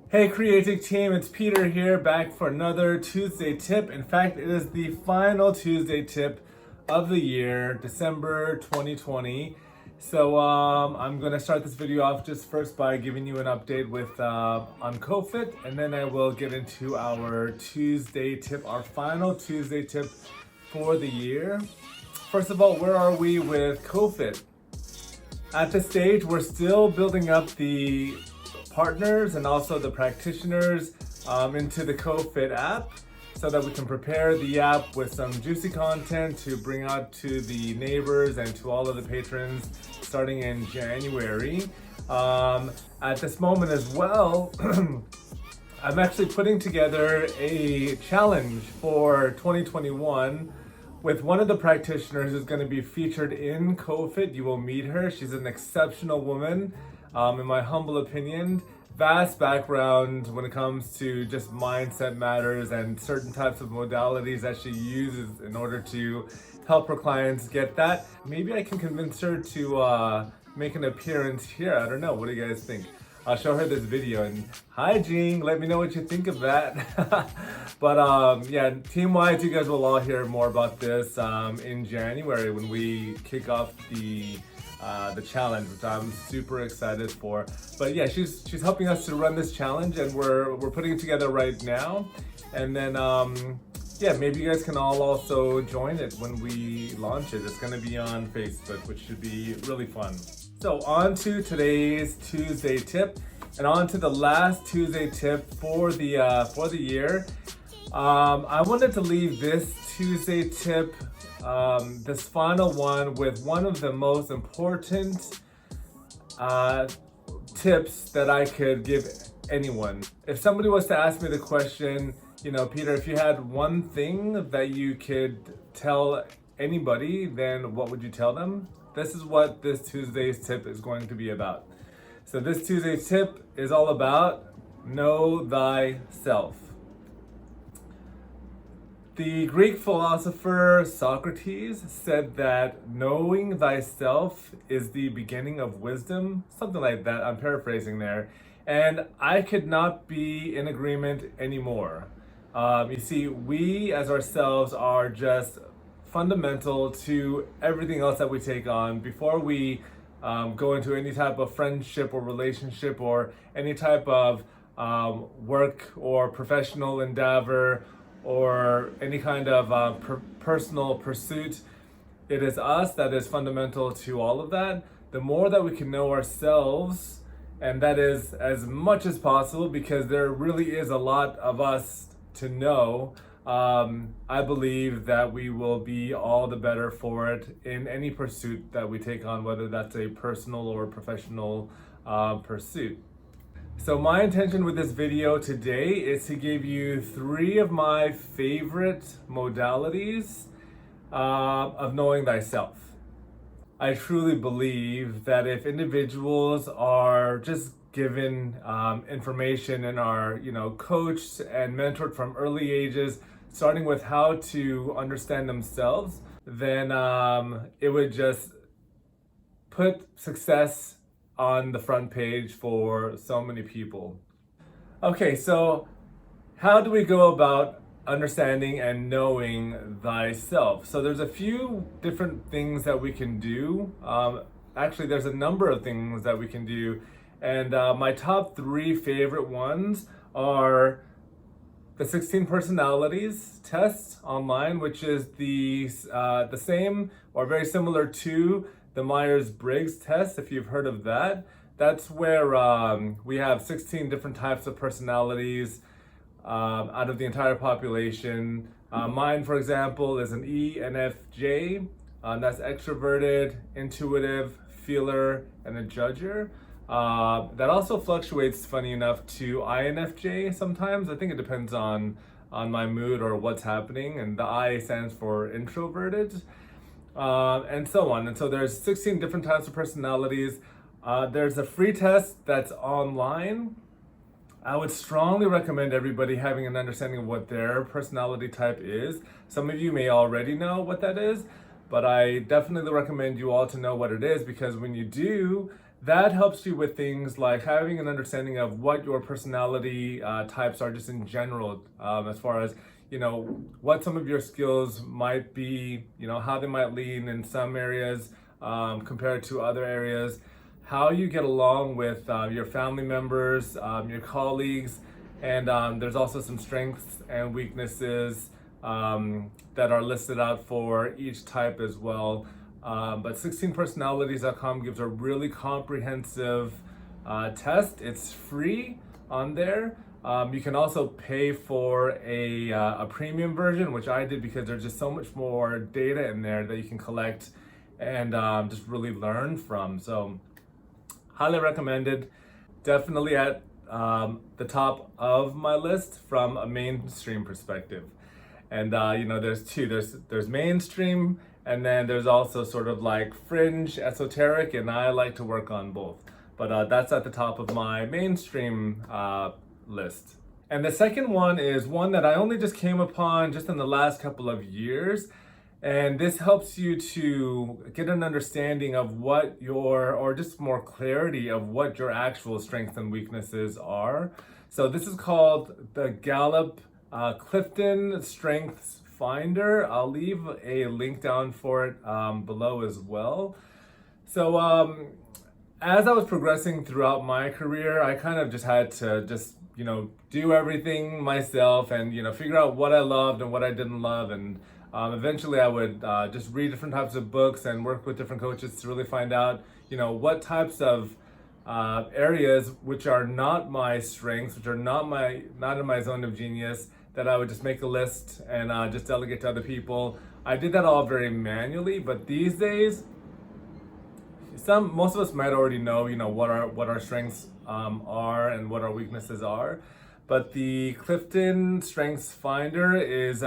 Hey creative team, it's Peter here back for another Tuesday tip. In fact, it is the final Tuesday tip of the year, December 2020. So I'm gonna start this video off just first by giving you an update with on COVID, and then I will get into our Tuesday tip, our final Tuesday tip for the year. First of all, where are we with COVID? At this stage, we're still building up the partners and also the practitioners into the CoFit app so that we can prepare the app with some juicy content to bring out to the neighbors and to all of the patrons starting in January. At this moment as well, I'm actually putting together a challenge for 2021 with one of the practitioners who's going to be featured in CoFit. You will meet her. She's an exceptional woman, in my humble opinion. Vast background when it comes to just mindset matters and certain types of modalities that she uses in order to help her clients get that. Maybe I can convince her to make an appearance here. I don't know. What do you guys think? I'll show her this video. And hi, Jean. Let me know what you think of that. But yeah, team-wise, you guys will all hear more about this in January when we kick off the challenge, which I'm super excited for. But yeah, she's helping us to run this challenge, and we're putting it together right now. And then yeah, maybe you guys can all also join it when we launch it. It's gonna be on Facebook, which should be really fun. So on to today's Tuesday tip, and on to the last Tuesday tip for the year. I wanted to leave this Tuesday tip, this final one, with one of the most important tips that I could give anyone. If somebody was to ask me the question, Peter, if you had one thing that you could tell anybody, then what would you tell them? This is what this Tuesday's tip is going to be about. So this Tuesday's tip is all about know thyself. The Greek philosopher Socrates said that knowing thyself is the beginning of wisdom, something like that. I'm paraphrasing there. And I could not be in agreement anymore. You see, we as ourselves are just fundamental to everything else that we take on before we go into any type of friendship or relationship or any type of work or professional endeavor or any kind of personal pursuit. It is us that is fundamental to all of that. The more that we can know ourselves, and that is as much as possible, because there really is a lot of us to know, I believe that we will be all the better for it in any pursuit that we take on, whether that's a personal or professional pursuit. So my intention with this video today is to give you 3 of my favorite modalities of knowing thyself. I truly believe that if individuals are just given information and are, coached and mentored from early ages, starting with how to understand themselves, then it would just put success on the front page for so many people. Okay, so how do we go about understanding and knowing thyself? So there's a few different things that we can do. Actually, there's a number of things that we can do. And my top 3 favorite ones are the 16 personalities test online, which is the same or very similar to the Myers-Briggs test, if you've heard of that. That's where we have 16 different types of personalities out of the entire population. Mine, for example, is an ENFJ. That's extroverted, intuitive, feeler, and a judger. That also fluctuates, funny enough, to INFJ sometimes. I think it depends on my mood or what's happening. And the I stands for introverted, and so on. And so there's 16 different types of personalities. There's a free test that's online. I would strongly recommend everybody having an understanding of what their personality type is. Some of you may already know what that is, but I definitely recommend you all to know what it is, because when you do, that helps you with things like having an understanding of what your personality types are just in general, as far as, what some of your skills might be, how they might lean in some areas compared to other areas, how you get along with your family members, your colleagues, and there's also some strengths and weaknesses that are listed out for each type as well. But 16personalities.com gives a really comprehensive test. It's free on there. You can also pay for a premium version, which I did because there's just so much more data in there that you can collect and just really learn from. So highly recommended. Definitely at the top of my list from a mainstream perspective. And there's two. There's mainstream, and then there's also sort of like fringe, esoteric, and I like to work on both. But that's at the top of my mainstream list. And the second one is one that I only just came upon just in the last couple of years. And this helps you to get an understanding of or just more clarity of what your actual strengths and weaknesses are. So this is called the Gallup Clifton Strengths Finder. I'll leave a link down for it below as well. So as I was progressing throughout my career, I kind of just had to do everything myself and figure out what I loved and what I didn't love, and eventually I would just read different types of books and work with different coaches to really find out what types of areas which are not my strengths, which are not in my zone of genius, that I would just make a list and just delegate to other people. I did that all very manually, but these days, most of us might already know, what our strengths are and what our weaknesses are. But the Clifton Strengths Finder is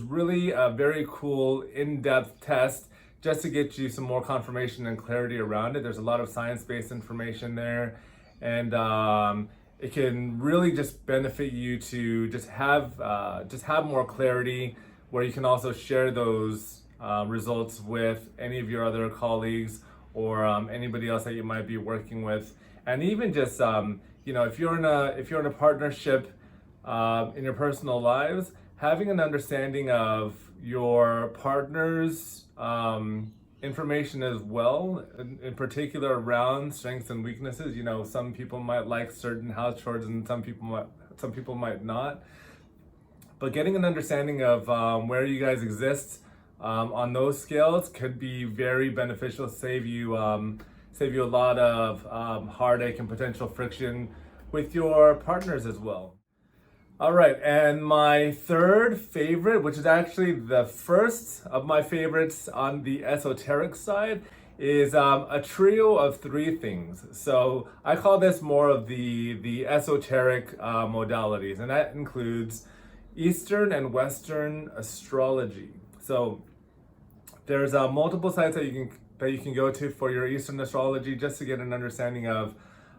really a very cool, in-depth test just to get you some more confirmation and clarity around it. There's a lot of science-based information there, and it can really just benefit you to just have more clarity, where you can also share those results with any of your other colleagues or anybody else that you might be working with. And even just if you're in a partnership in your personal lives, having an understanding of your partner's information as well, in particular around strengths and weaknesses. Some people might like certain house chores and some people might not. But getting an understanding of where you guys exist on those scales could be very beneficial. Save you a lot of heartache and potential friction with your partners as well. All right, and my third favorite, which is actually the first of my favorites on the esoteric side, is a trio of three things. So I call this more of the esoteric modalities, and that includes Eastern and Western astrology. So there's multiple sites that you can go to for your Eastern astrology, just to get an understanding of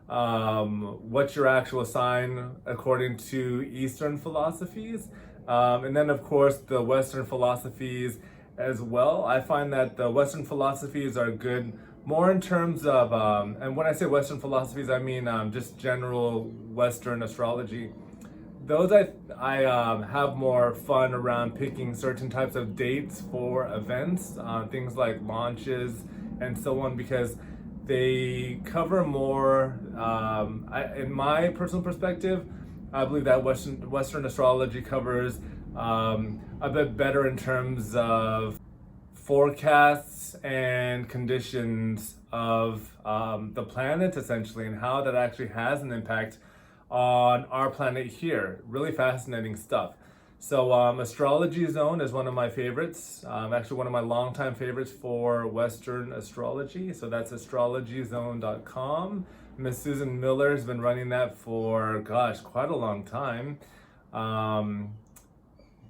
what's your actual sign according to Eastern philosophies, and then of course the Western philosophies as well. I find that the Western philosophies are good more in terms of, and when I say Western philosophies, I mean just general Western astrology. Those I have more fun around picking certain types of dates for events, things like launches and so on, because they cover more, in my personal perspective, I believe that Western astrology covers a bit better in terms of forecasts and conditions of the planet, essentially, and how that actually has an impact on our planet here. Really fascinating stuff. So Astrology Zone is one of my favorites, actually one of my longtime favorites for Western astrology. So that's astrologyzone.com. Miss Susan Miller has been running that for, quite a long time.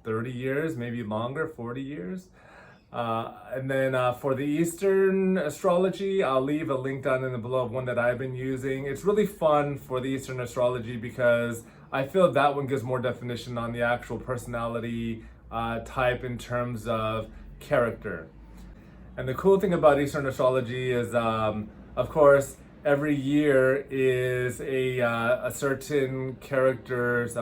30 years, maybe longer, 40 years. And then for the Eastern astrology, I'll leave a link down in the below of one that I've been using. It's really fun for the Eastern astrology because I feel that one gives more definition on the actual personality type in terms of character. And the cool thing about Eastern astrology is Of course, every year is a certain character's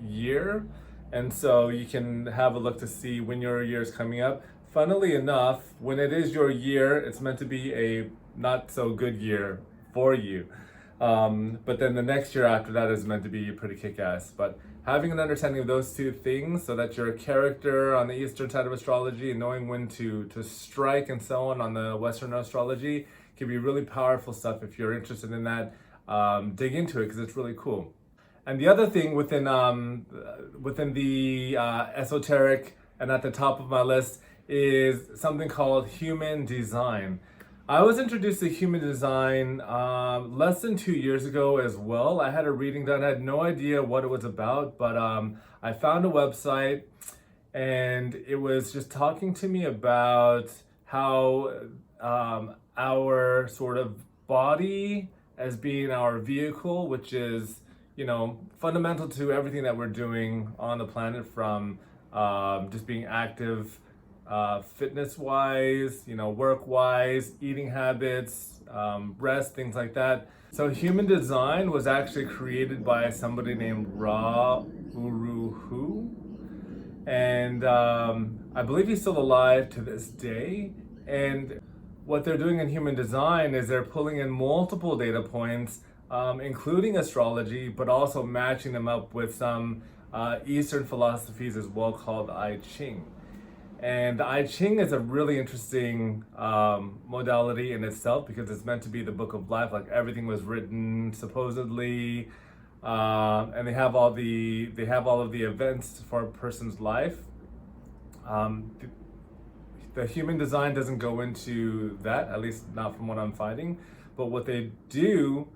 year, and so you can have a look to see when your year is coming up. Funnily enough, when it is your year, it's meant to be a not so good year for you. But then the next year after that is meant to be pretty kick-ass. But having an understanding of those two things so that you're a character on the Eastern side of astrology and knowing when to strike and so on the Western astrology can be really powerful stuff. If you're interested in that, dig into it because it's really cool. And the other thing within the esoteric and at the top of my list is something called human design. I was introduced to human design less than 2 years ago as well. I had a reading done. I had no idea what it was about, but I found a website and it was just talking to me about how our sort of body as being our vehicle, which is, fundamental to everything that we're doing on the planet, from just being active, fitness-wise, work-wise, eating habits, rest, things like that. So human design was actually created by somebody named Ra Uru Hu, and I believe he's still alive to this day. And what they're doing in human design is they're pulling in multiple data points, including astrology, but also matching them up with some Eastern philosophies as well, called I Ching. And the I Ching is a really interesting modality in itself because it's meant to be the book of life. Like, everything was written supposedly, and they have all of the events for a person's life. The human design doesn't go into that, at least not from what I'm finding. But what they do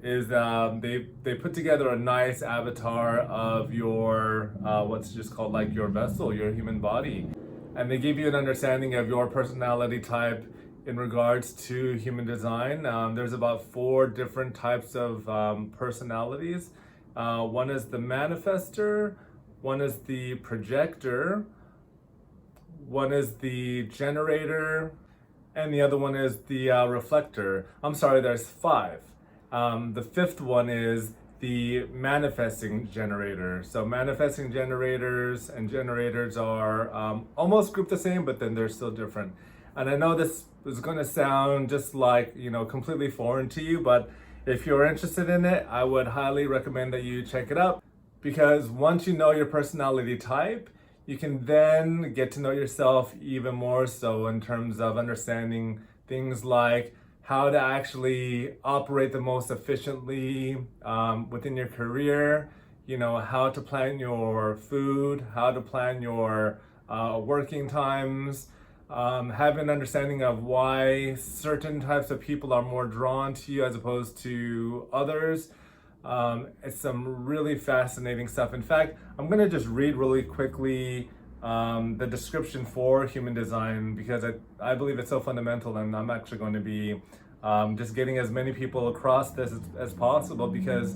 is they put together a nice avatar of your what's just called like your vessel, your human body, and they give you an understanding of your personality type in regards to human design. There's about 4 different types of personalities. One is the manifester, one is the projector, one is the generator, and the other one is the reflector. I'm sorry, there's 5. The 5th one is the manifesting generator. So manifesting generators and generators are almost grouped the same, but then they're still different. And I know this is going to sound just like, completely foreign to you, but if you're interested in it, I would highly recommend that you check it out, because once you know your personality type, you can then get to know yourself even more so in terms of understanding things like how to actually operate the most efficiently within your career, how to plan your food, how to plan your working times, have an understanding of why certain types of people are more drawn to you as opposed to others. It's some really fascinating stuff. In fact, I'm going to just read really quickly the description for human design, because I believe it's so fundamental, and I'm actually going to be just getting as many people across this as possible, because,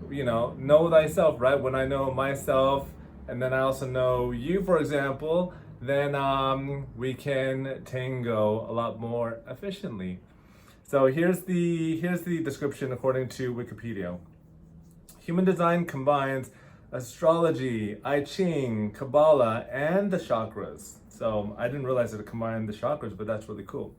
know thyself, right? When I know myself, and then I also know you, for example, then we can tango a lot more efficiently. So here's the description according to Wikipedia. Human design combines astrology, I Ching, Kabbalah, and the chakras. So I didn't realize it combined the chakras, but that's really cool.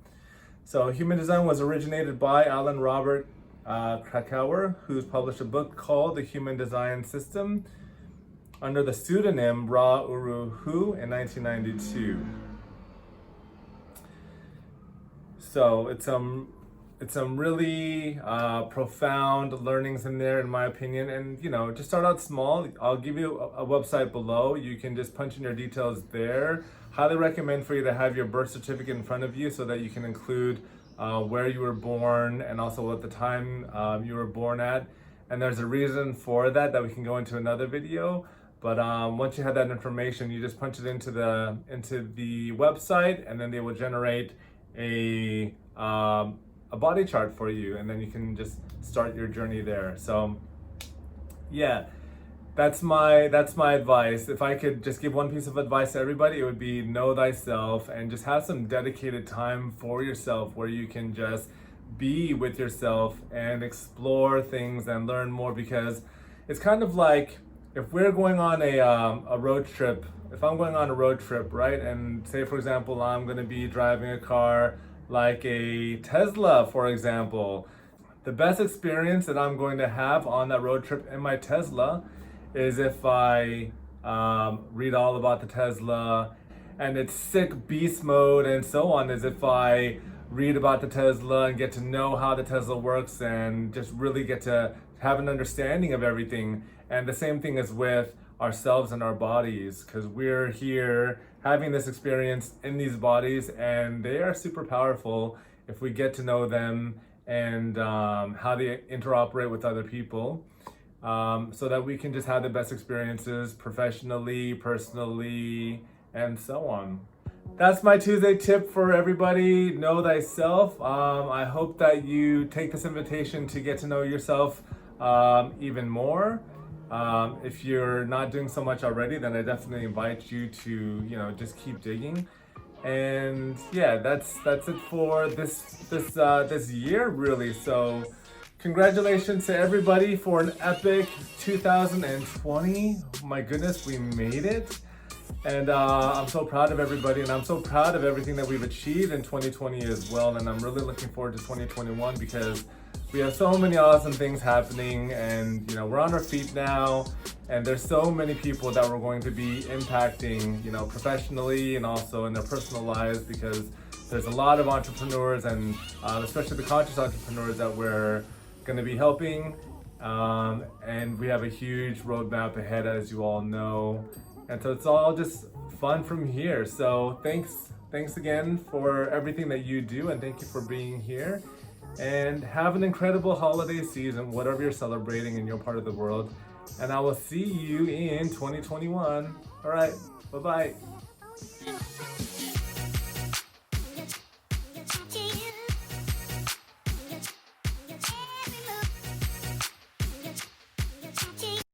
So human design was originated by Alan Robert Krakauer, who's published a book called The Human Design System under the pseudonym Ra Uru Hu in 1992. So it's some really profound learnings in there, in my opinion. And just start out small. I'll give you a website below. You can just punch in your details there. Highly recommend for you to have your birth certificate in front of you so that you can include where you were born and also what the time you were born at. And there's a reason for that we can go into another video. But once you have that information, you just punch it into the website, and then they will generate a body chart for you, and then you can just start your journey there. So yeah, that's my advice. If I could just give one piece of advice to everybody, it would be know thyself, and just have some dedicated time for yourself where you can just be with yourself and explore things and learn more, because it's kind of like if we're going on a road trip. If I'm going on a road trip, right, and say for example I'm going to be driving a car like a Tesla, for example, the best experience that I'm going to have on that road trip in my Tesla is if I read all about the Tesla and its sick beast mode and so on, as if I read about the Tesla and get to know how the Tesla works and just really get to have an understanding of everything. And the same thing is with ourselves and our bodies, because we're here having this experience in these bodies, and they are super powerful if we get to know them and how they interoperate with other people, so that we can just have the best experiences professionally, personally, and so on. That's my Tuesday tip for everybody. Know thyself. I hope that you take this invitation to get to know yourself even more. If you're not doing so much already, then I definitely invite you to, just keep digging. And yeah, that's it for this year, really. So congratulations to everybody for an epic 2020. My goodness, we made it. And I'm so proud of everybody, and I'm so proud of everything that we've achieved in 2020 as well. And I'm really looking forward to 2021, because we have so many awesome things happening, and we're on our feet now, and there's so many people that we're going to be impacting, professionally and also in their personal lives, because there's a lot of entrepreneurs, and especially the conscious entrepreneurs that we're going to be helping, and we have a huge roadmap ahead, as you all know. And so it's all just fun from here. So thanks again for everything that you do, and thank you for being here. And have an incredible holiday season, whatever you're celebrating in your part of the world. And I will see you in 2021. All right, bye-bye.